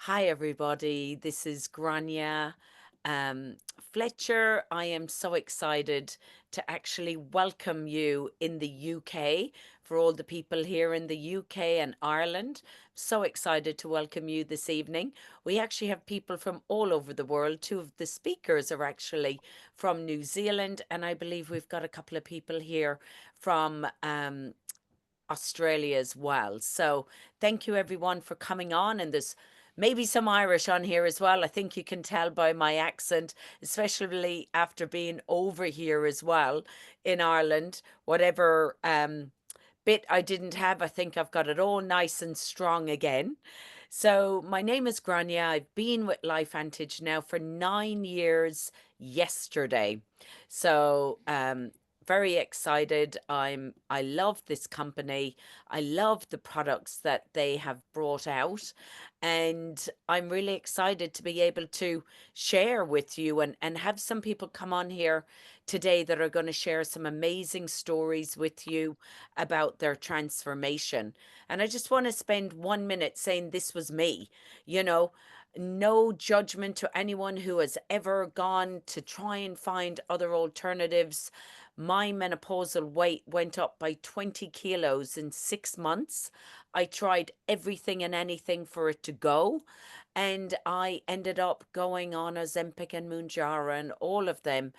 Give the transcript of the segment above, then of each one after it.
Hi, everybody. This is Grania Fletcher. I am so excited to actually welcome you in the UK for all the people here in the UK and Ireland. So excited to welcome you this evening. We actually have people from all over the world. Two of the speakers are actually from New Zealand, and I believe we've got a couple of people here from Australia as well. So thank you everyone for coming on. And there's maybe some Irish on here as well. I think you can tell by my accent, especially after being over here as well in Ireland. Whatever bit I didn't have, I think I've got it all nice and strong again. So my name is Grania. I've been with LifeVantage now for 9 years yesterday. So very excited. I love this company. I love the products that they have brought out. And I'm really excited to be able to share with you and have some people come on here today that are going to share some amazing stories with you about their transformation. And I just want to spend 1 minute saying this was me, you know, no judgment to anyone who has ever gone to try and find other alternatives. My menopausal weight went up by 20 kilos in 6 months. I tried everything and anything for it to go. And I ended up going on Ozempic and Mounjaro and all of them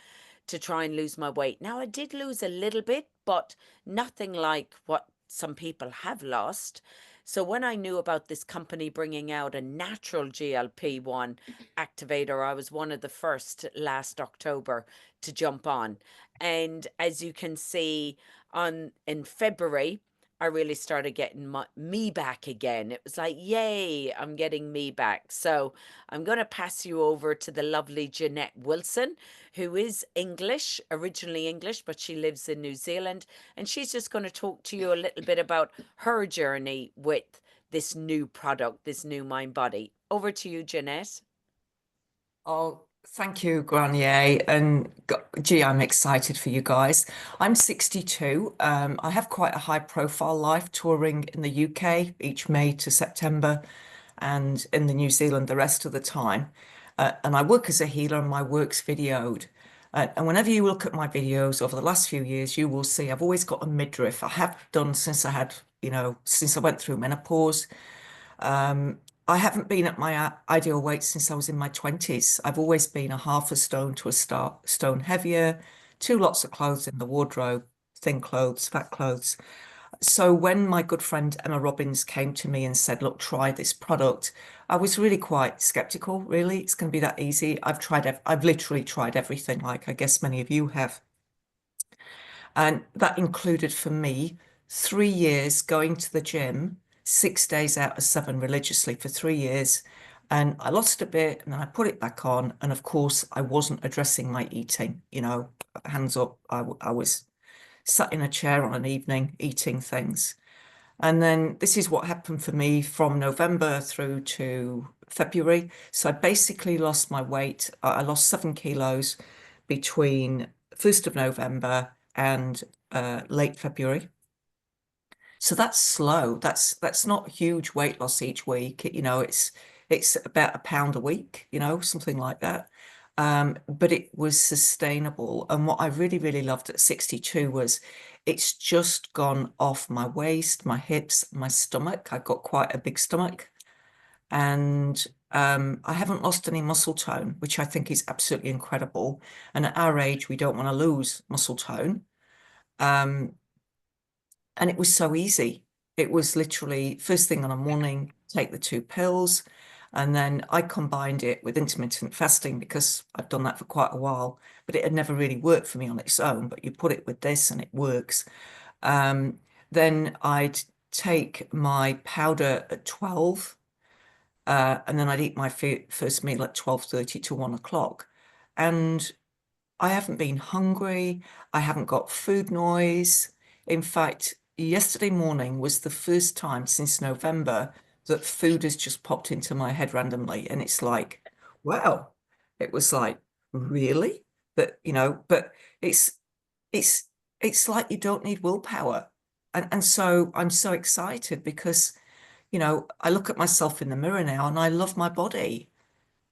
to try and lose my weight. Now, I did lose a little bit, but nothing like what some people have lost. So when I knew about this company bringing out a natural GLP-1 activator, I was one of the first last October to jump on. And as you can see on in February, I really started getting me back again. It was like, yay, I'm getting me back. So I'm going to pass you over to the lovely Jeanette Wilson, who is English, originally English, but she lives in New Zealand. And she's just going to talk to you a little bit about her journey with this new product, this new Mind Body. Over to you, Jeanette. Oh, thank you, Granier. And gee, I'm excited for you guys. I'm 62. I have quite a high profile life touring in the UK each May to September and in the New Zealand the rest of the time. And I work as a healer and my work's videoed. And whenever you look at my videos over the last few years, you will see I've always got a midriff. I have done since I had, since I went through menopause. I haven't been at my ideal weight since I was in my 20s. I've always been a half a stone to a stone heavier, two lots of clothes in the wardrobe, thin clothes, fat clothes. So when my good friend Emma Robbins came to me and said, look, try this product, I was really quite skeptical, really. It's going to be that easy. I've literally tried everything, like I guess many of you have. And that included for me 3 years going to the gym, 6 days out of seven religiously for 3 years. And I lost a bit and then I put it back on. And of course, I wasn't addressing my eating, hands up. I was sat in a chair on an evening eating things. And then this is what happened for me from November through to February. So I basically lost my weight. I lost 7 kilos between 1st of November and late February. So that's slow. That's not huge weight loss each week. It's about a pound a week, something like that. But it was sustainable. And what I really, really loved at 62 was it's just gone off my waist, my hips, my stomach. I've got quite a big stomach. And I haven't lost any muscle tone, which I think is absolutely incredible. And at our age, we don't want to lose muscle tone. Um, and it was so easy. It was literally first thing on a morning, take the 2 pills. And then I combined it with intermittent fasting because I've done that for quite a while, but it had never really worked for me on its own. But you put it with this and it works. Then I'd take my powder at 12, and then I'd eat my first meal at 12:30 to 1 o'clock. And I haven't been hungry. I haven't got food noise. In fact, yesterday morning was the first time since November that food has just popped into my head randomly. And it's like, wow. It was like, really? But it's it's it's like you don't need willpower. And so I'm so excited because I look at myself in the mirror now and I love my body.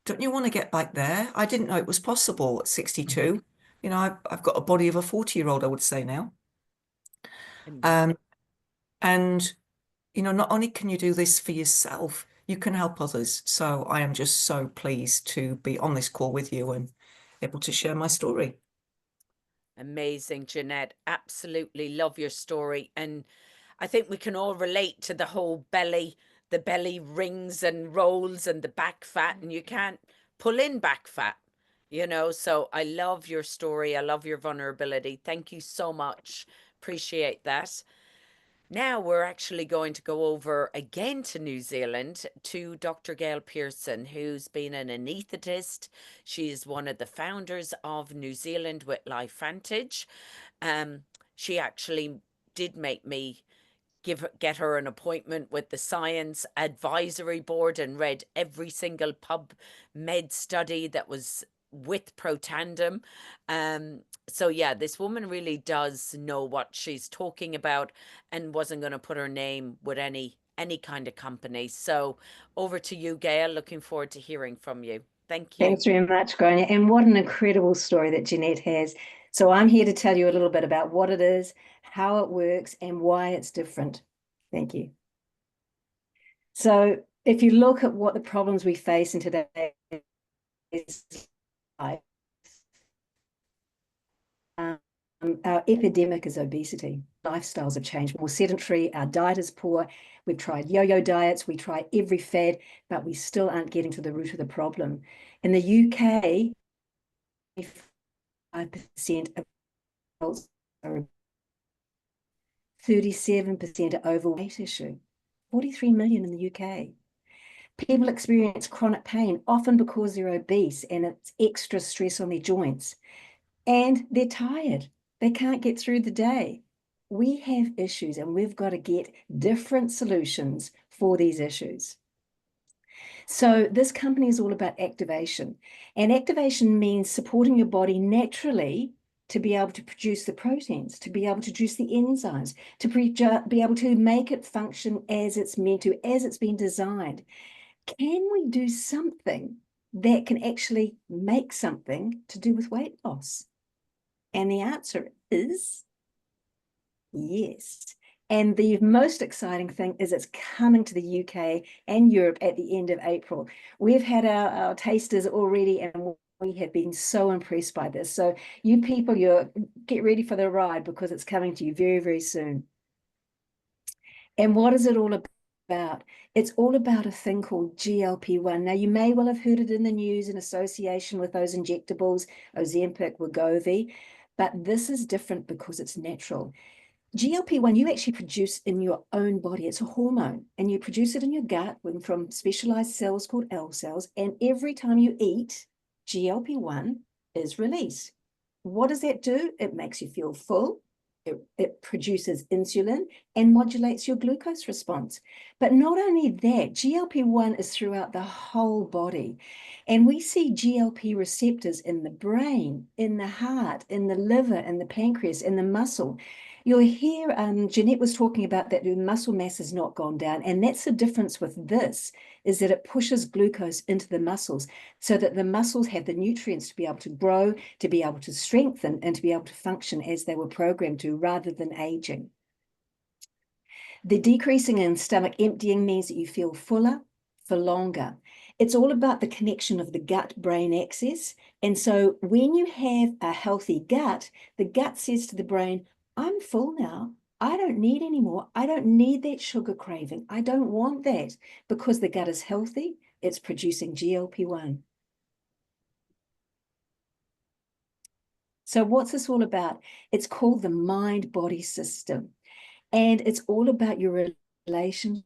Don't you want to get back there? I didn't know it was possible at 62. I've got a body of a 40-year-old, I would say now. Am- Um, and, not only can you do this for yourself, you can help others. So I am just so pleased to be on this call with you and able to share my story. Amazing, Jeanette. Absolutely love your story. And I think we can all relate to the whole belly, the belly rings and rolls and the back fat, and you can't pull in back fat, So I love your story. I love your vulnerability. Thank you so much. Appreciate that. Now we're actually going to go over again to New Zealand to Dr. Gail Pearson, who's been an anaesthetist. She's one of the founders of New Zealand with Life Vantage. Um, she actually did make me get her an appointment with the Science Advisory Board and read every single pub med study that was with Protandem. So yeah, this woman really does know what she's talking about and wasn't going to put her name with any kind of company. So over to you, Gail. Looking forward to hearing from you. Thank you. Thanks very much, Grania. And what an incredible story that Jeanette has. So I'm here to tell you a little bit about what it is, how it works, and why it's different. Thank you. So if you look at what the problems we face in today's life, our epidemic is obesity. Lifestyles have changed, more sedentary, our diet is poor. We've tried yo-yo diets, we try every fad, but we still aren't getting to the root of the problem. In the UK, 5% of adults are 37% are overweight issue, 43 million in the UK. People experience chronic pain, often because they're obese and it's extra stress on their joints. And they're tired. They can't get through the day. We have issues and we've got to get different solutions for these issues. So this company is all about activation. And activation means supporting your body naturally to be able to produce the proteins, to be able to produce the enzymes, to be able to make it function as it's meant to, as it's been designed. Can we do something that can actually make something to do with weight loss? And the answer is yes. And the most exciting thing is it's coming to the UK and Europe at the end of April. We've had our tasters already and we have been so impressed by this. So you people, get ready for the ride because it's coming to you very, very soon. And what is it all about? It's all about a thing called GLP-1. Now, you may well have heard it in the news in association with those injectables, Ozempic, Wegovy, but this is different because it's natural. GLP-1 you actually produce in your own body. It's a hormone, and you produce it in your gut from specialized cells called L cells, and every time you eat, GLP-1 is released. What does that do? It makes you feel full. It produces insulin and modulates your glucose response. But not only that, GLP-1 is throughout the whole body. And we see GLP receptors in the brain, in the heart, in the liver, in the pancreas, in the muscle. You'll hear Jeanette was talking about that the muscle mass has not gone down. And that's the difference with this, is that it pushes glucose into the muscles so that the muscles have the nutrients to be able to grow, to be able to strengthen, and to be able to function as they were programmed to, rather than aging. The decreasing in stomach emptying means that you feel fuller for longer. It's all about the connection of the gut-brain axis. And so when you have a healthy gut, the gut says to the brain, I'm full now. I don't need any more. I don't need that sugar craving. I don't want that, because the gut is healthy. It's producing GLP-1. So what's this all about? It's called the mind-body system. And it's all about your relationship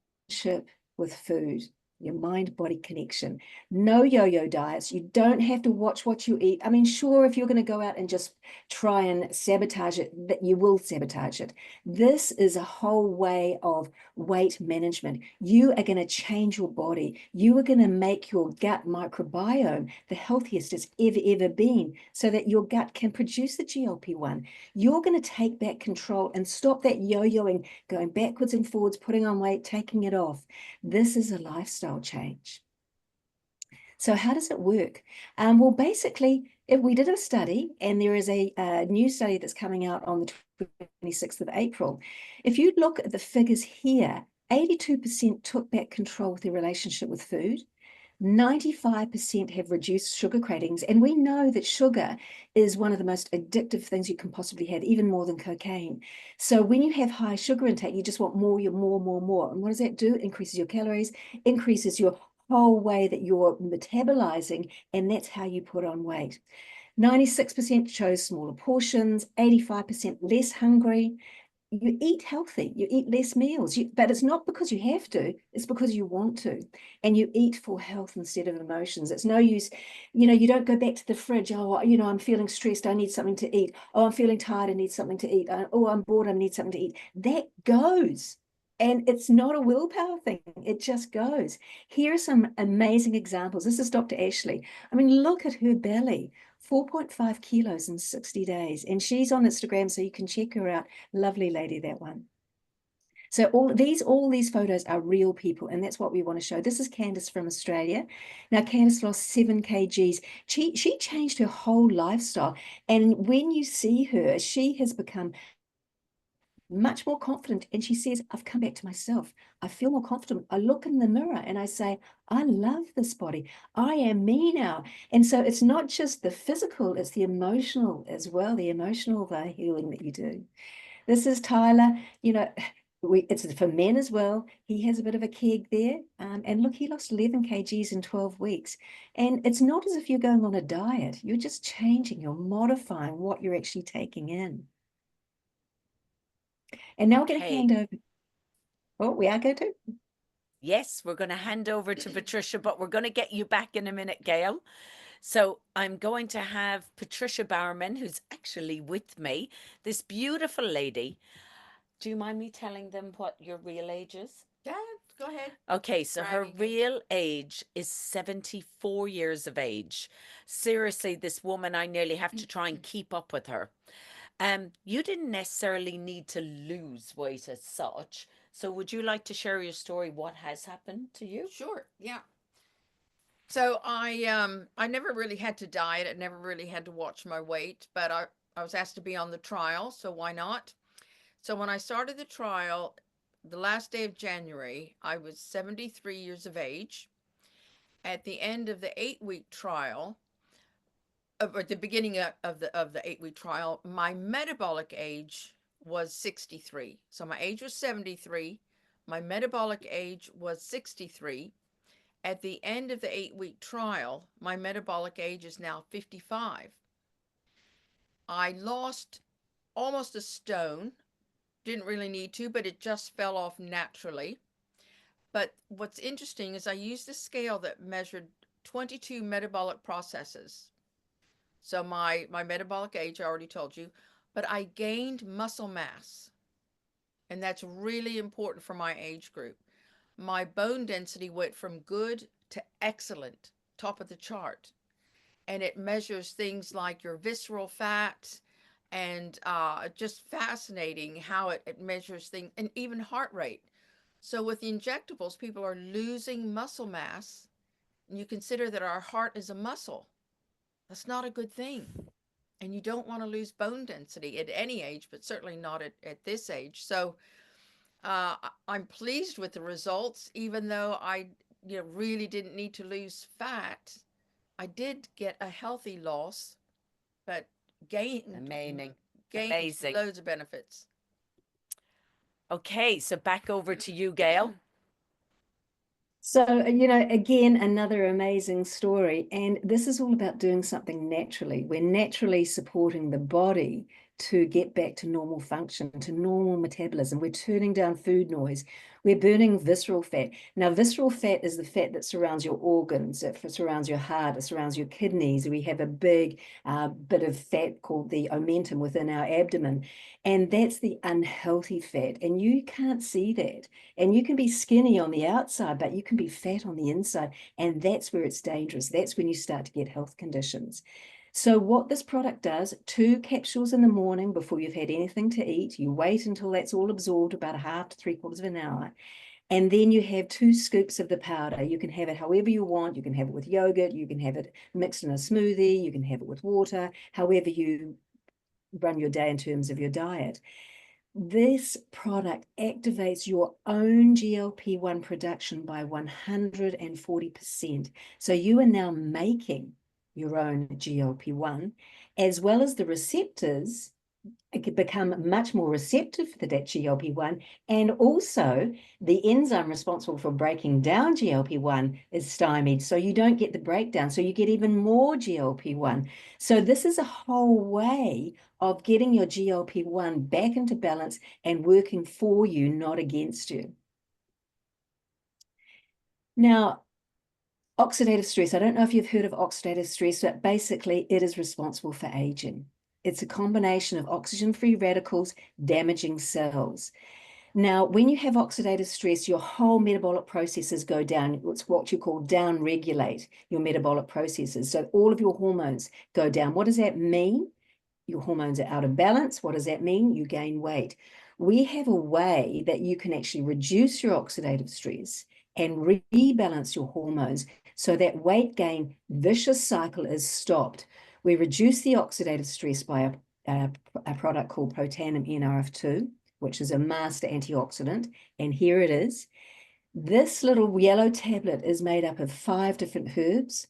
with food. your mind-body connection. No yo-yo diets. You don't have to watch what you eat. I mean, sure, if you're going to go out and just try and sabotage it, that you will sabotage it. This is a whole way of weight management. You are going to change your body. You are going to make your gut microbiome the healthiest it's ever been, so that your gut can produce the GLP-1. You're going to take back control and stop that yo-yoing, going backwards and forwards, putting on weight, taking it off. This is a lifestyle change. So how does it work? Well, basically, if we did a study, and there is a new study that's coming out on the 26th of April. If you look at the figures here, 82% took back control with their relationship with food. 95% have reduced sugar cravings. And we know that sugar is one of the most addictive things you can possibly have, even more than cocaine. So when you have high sugar intake, you just want more, more. And what does that do? Increases your calories, increases your whole way that you're metabolizing, and that's how you put on weight. 96% chose smaller portions, 85% less hungry. You eat healthy, you eat less meals, but it's not because you have to, it's because you want to. And you eat for health instead of emotions. It's no use, you don't go back to the fridge. Oh, I'm feeling stressed, I need something to eat. Oh, I'm feeling tired, I need something to eat. Oh, I'm bored, I need something to eat. That goes. And it's not a willpower thing, it just goes. Here are some amazing examples. This is Dr. Ashley. I mean, look at her belly. 4.5 kilos in 60 days. And she's on Instagram, so you can check her out. Lovely lady, that one. So all these photos are real people, and that's what we want to show. This is Candice from Australia. Now, Candice lost 7 kgs. She changed her whole lifestyle. And when you see her, she has become much more confident. And she says, I've come back to myself. I feel more confident. I look in the mirror and I say, I love this body. I am me now. And so it's not just the physical, it's the emotional as well, the emotional healing that you do. This is Tyler. It's for men as well. He has a bit of a keg there. And look, he lost 11 kgs in 12 weeks. And it's not as if you're going on a diet. You're just changing, you're modifying what you're actually taking in. And now we're going to hand over. Oh, we are going to? Yes, we're going to hand over to Patricia, but we're going to get you back in a minute, Gail. So I'm going to have Patricia Bowerman, who's actually with me, this beautiful lady. Do you mind me telling them what your real age is? Yeah, go ahead. Okay, so her real age is 74 years of age. Seriously, this woman, I nearly have to try and keep up with her. You didn't necessarily need to lose weight as such. So would you like to share your story? What has happened to you? Sure. Yeah. So I never really had to diet. I never really had to watch my weight, but I was asked to be on the trial, so why not? So when I started the trial, the last day of January, I was 73 years of age. At the end of the 8-week trial, or at the beginning of the 8-week trial, my metabolic age was 63. So my age was 73, my metabolic age was 63. At the end of the 8-week trial, my metabolic age is now 55. I lost almost a stone. Didn't really need to, but it just fell off naturally. But what's interesting is I used a scale that measured 22 metabolic processes. So my metabolic age, I already told you, but I gained muscle mass. And that's really important for my age group. My bone density went from good to excellent, top of the chart. And it measures things like your visceral fat, and just fascinating how it measures things, and even heart rate. So with the injectables, people are losing muscle mass. And you consider that our heart is a muscle. That's not a good thing. And you don't want to lose bone density at any age, but certainly not at this age. So I'm pleased with the results, even though I really didn't need to lose fat. I did get a healthy loss, but gained Amazing. loads of benefits. Okay, so back over to you, Gail. So, again, another amazing story. And this is all about doing something naturally. We're naturally supporting the body to get back to normal function, to normal metabolism. We're turning down food noise. We're burning visceral fat. Now, visceral fat is the fat that surrounds your organs. It surrounds your heart. It surrounds your kidneys. We have a big bit of fat called the omentum within our abdomen. And that's the unhealthy fat. And you can't see that. And you can be skinny on the outside, but you can be fat on the inside. And that's where it's dangerous. That's when you start to get health conditions. So what this product does, 2 capsules in the morning before you've had anything to eat. You wait until that's all absorbed, about a half to 3/4 of an hour. And then you have 2 scoops of the powder. You can have it however you want. You can have it with yogurt. You can have it mixed in a smoothie. You can have it with water, however you run your day in terms of your diet. This product activates your own GLP-1 production by 140%. So you are now making your own GLP-1, as well as the receptors become much more receptive for that GLP-1, and also the enzyme responsible for breaking down GLP-1 is stymied, so you don't get the breakdown, so you get even more GLP-1. So this is a whole way of getting your GLP-1 back into balance and working for you, not against you. Now, oxidative stress, I don't know if you've heard of oxidative stress, but basically it is responsible for aging. It's a combination of oxygen-free radicals damaging cells. Now, when you have oxidative stress, your whole metabolic processes go down. It's what you call down-regulate your metabolic processes. So all of your hormones go down. What does that mean? Your hormones are out of balance. What does that mean? You gain weight. We have a way that you can actually reduce your oxidative stress and rebalance your hormones so that weight gain vicious cycle is stopped. We reduce the oxidative stress by a product called Protandim NRF2, which is a master antioxidant. And here it is. This little yellow tablet is made up of 5 different herbs: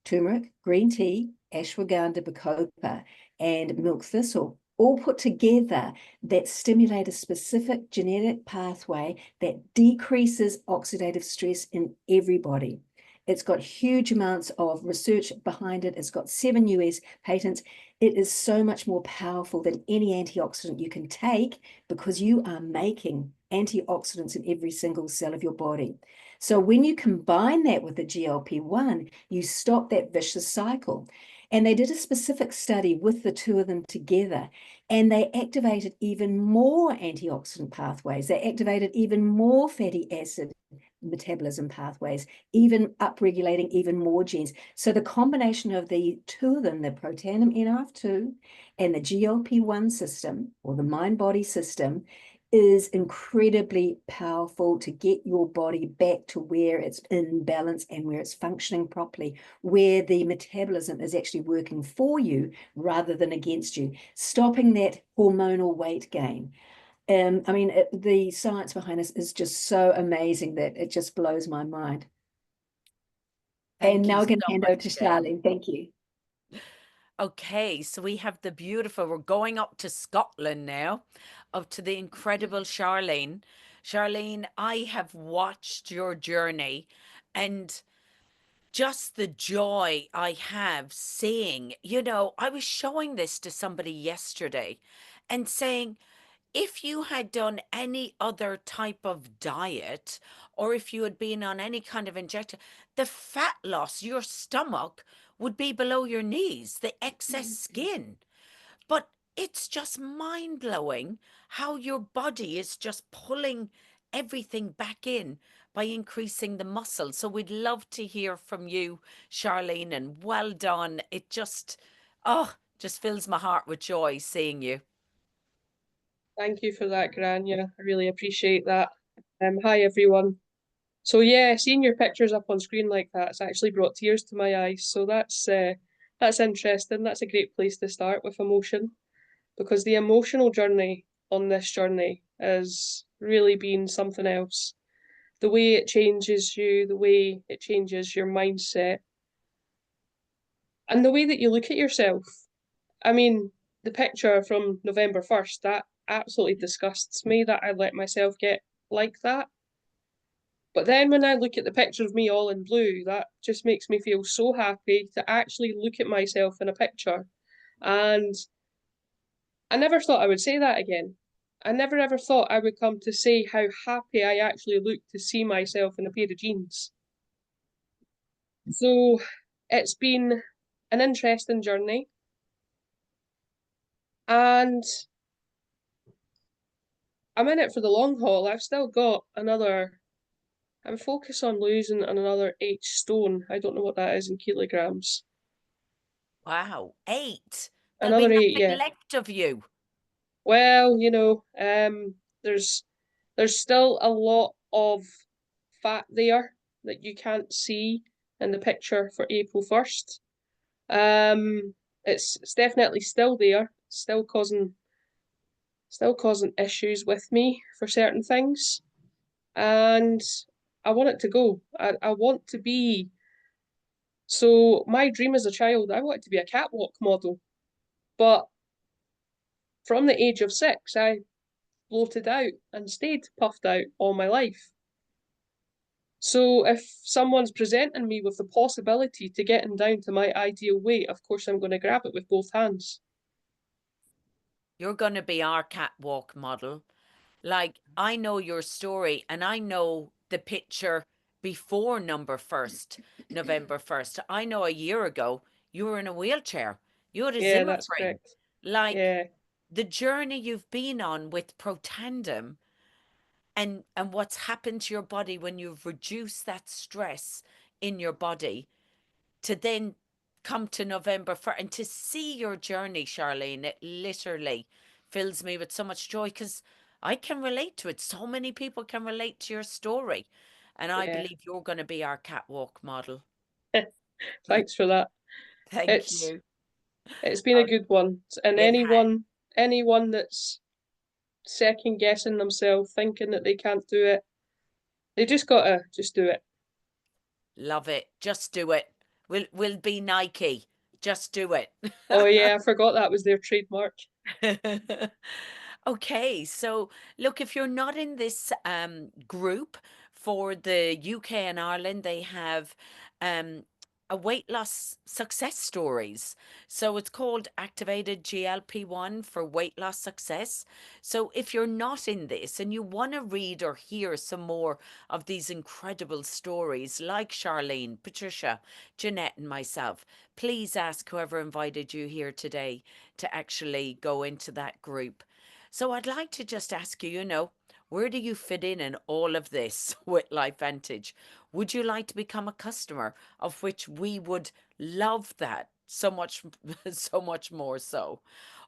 turmeric, green tea, ashwagandha, bacopa, and milk thistle, all put together that stimulate a specific genetic pathway that decreases oxidative stress in everybody. It's got huge amounts of research behind it. It's got 7 US patents. It is so much more powerful than any antioxidant you can take because you are making antioxidants in every single cell of your body. So when you combine that with the GLP-1, you stop that vicious cycle. And they did a specific study with the 2 of them together, and they activated even more antioxidant pathways. They activated even more fatty acid metabolism pathways, even upregulating even more genes. So the combination of the 2 of them, the Protandim NRF2 and the GLP-1 system, or the mind-body system, is incredibly powerful to get your body back to where it's in balance and where it's functioning properly, where the metabolism is actually working for you rather than against you, stopping that hormonal weight gain. I mean, the science behind this is just so amazing that it just blows my mind. Thank And you now I'm going to so hand over much, to Gail. Charlene. Thank you. Okay, so we have the beautiful, we're going up to Scotland now, up to the incredible Charlene. Charlene, I have watched your journey and just the joy I have seeing, I was showing this to somebody yesterday and saying, if you had done any other type of diet or if you had been on any kind of injector, the fat loss, your stomach would be below your knees, the excess skin. But it's just mind blowing how your body is just pulling everything back in by increasing the muscle. So we'd love to hear from you, Charlene, and well done. It just fills my heart with joy seeing you. Thank you for that, Grania. I really appreciate that. Hi everyone. So yeah, seeing your pictures up on screen like that's actually brought tears to my eyes. So that's interesting. That's a great place to start with emotion, because the emotional journey on this journey has really been something else. The way it changes you, the way it changes your mindset, and the way that you look at yourself. I mean, the picture from November 1st, that absolutely disgusts me that I let myself get like that. But then when I look at the picture of me all in blue, that just makes me feel so happy to actually look at myself in a picture and I never thought I would say that again. I never ever thought I would come to say how happy I actually look to see myself in a pair of jeans. So it's been an interesting journey. And I'm in it for the long haul. I've still got I'm focused on losing another 8 stone. I don't know what that is in kilograms. Wow, 8. There'll be Another 8, nothing yeah. left of you. Well, there's still a lot of fat there that you can't see in the picture for April 1st. It's definitely still there, still causing issues with me for certain things. And I want it to go. I want to be. So my dream as a child, I wanted to be a catwalk model. But from the age of 6, I bloated out and stayed puffed out all my life. So if someone's presenting me with the possibility to getting down to my ideal weight, of course I'm going to grab it with both hands. You're going to be our catwalk model. Like, I know your story and I know the picture before November 1st. I know a year ago you were in a wheelchair. You had a Yeah, Zimmer that's frame. correct. Like, Yeah, the journey you've been on with Protandem and what's happened to your body when you've reduced that stress in your body to then come to November 1st and to see your journey, Charlene, it literally fills me with so much joy because I can relate to it. So many people can relate to your story. And I yeah. believe you're going to be our catwalk model. Thanks for that. Thank It's you. it's been a good one. And It has. anyone that's second guessing themselves, thinking that they can't do it, they just gotta just do it. Love it. Just do it. We'll be Nike. Just do it. Oh yeah, I forgot that was their trademark. Okay, so look, if you're not in this group for the UK and Ireland, they have um, a weight loss success stories. So it's called Activated GLP-1 for weight loss success. So if you're not in this and you want to read or hear some more of these incredible stories, like Charlene, Patricia, Jeanette, and myself, please ask whoever invited you here today to actually go into that group. So I'd like to just ask you, where do you fit in all of this with Life Vantage? Would you like to become a customer, of which we would love that so much, so much more so?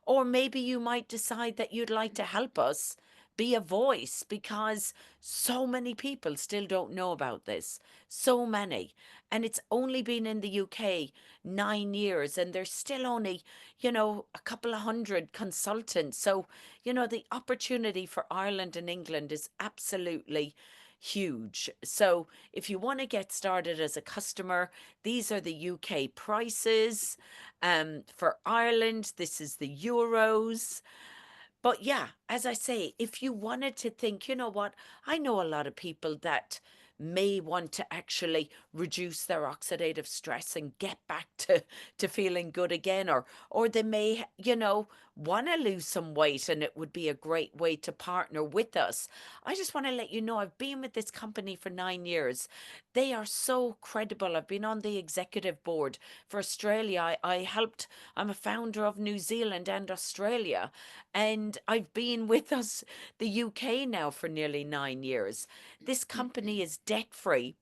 Or maybe you might decide that you'd like to help us be a voice because so many people still don't know about this. So many. And it's only been in the UK 9 years, and there's still only, a couple of hundred consultants. So, the opportunity for Ireland and England is absolutely huge. So, if you want to get started as a customer, these are the UK prices. For Ireland, this is the euros. But yeah, as I say, if you wanted to think, you know what, I know a lot of people that may want to actually reduce their oxidative stress and get back to feeling good again, or they may, want to lose some weight and it would be a great way to partner with us. I just want to let you know I've been with this company for 9 years. They are so credible. I've been on the executive board for Australia. I'm a founder of New Zealand and Australia. And I've been with us, the UK, now for nearly 9 years. This company is debt free.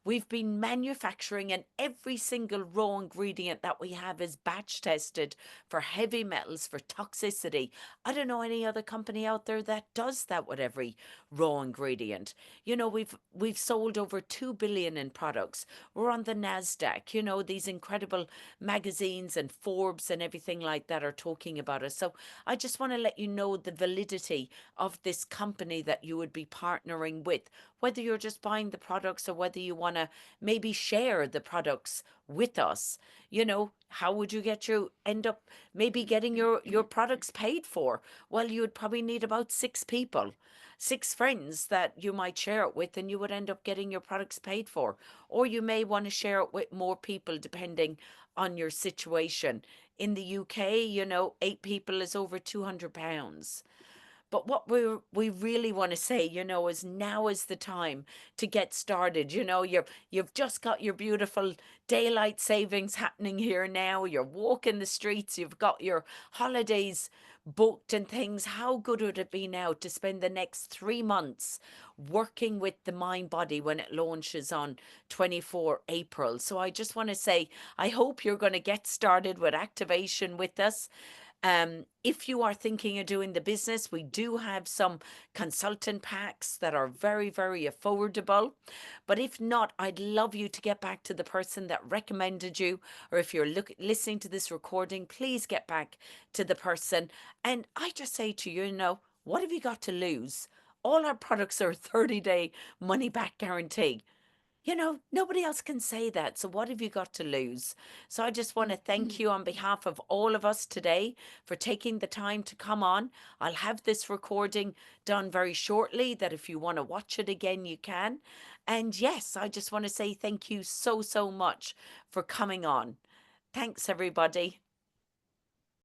We've been manufacturing, and every single raw ingredient that we have is batch tested for heavy metals, for toxicity. I don't know any other company out there that does that with every raw ingredient. We've sold over 2 billion in products. We're on the Nasdaq. These incredible magazines and Forbes and everything like that are talking about us. So I just want to let you know the validity of this company that you would be partnering with, whether you're just buying the products or whether you want want to maybe share the products with us. You know, how would you end up maybe getting your products paid for? Well, you would probably need about 6 people, 6 friends that you might share it with, and you would end up getting your products paid for. Or you may want to share it with more people depending on your situation. In the UK, you know, 8 people is over £200. But what we really want to say, you know, is now is the time to get started. You know, you've just got your beautiful daylight savings happening here now. You're walking the streets, you've got your holidays booked and things. How good would it be now to spend the next 3 months working with the Mind Body when it launches on 24 April? So I just want to say, I hope you're going to get started with activation with us. If you are thinking of doing the business, we do have some consultant packs that are very, very affordable. But if not, I'd love you to get back to the person that recommended you. Or if you're listening to this recording, please get back to the person. And I just say to you, you know, what have you got to lose? All our products are a 30-day money back guarantee. You know, nobody else can say that. So what have you got to lose? So I just want to thank you on behalf of all of us today for taking the time to come on. I'll have this recording done very shortly, that if you want to watch it again, you can. And yes, I just want to say thank you so, so much for coming on. Thanks, everybody.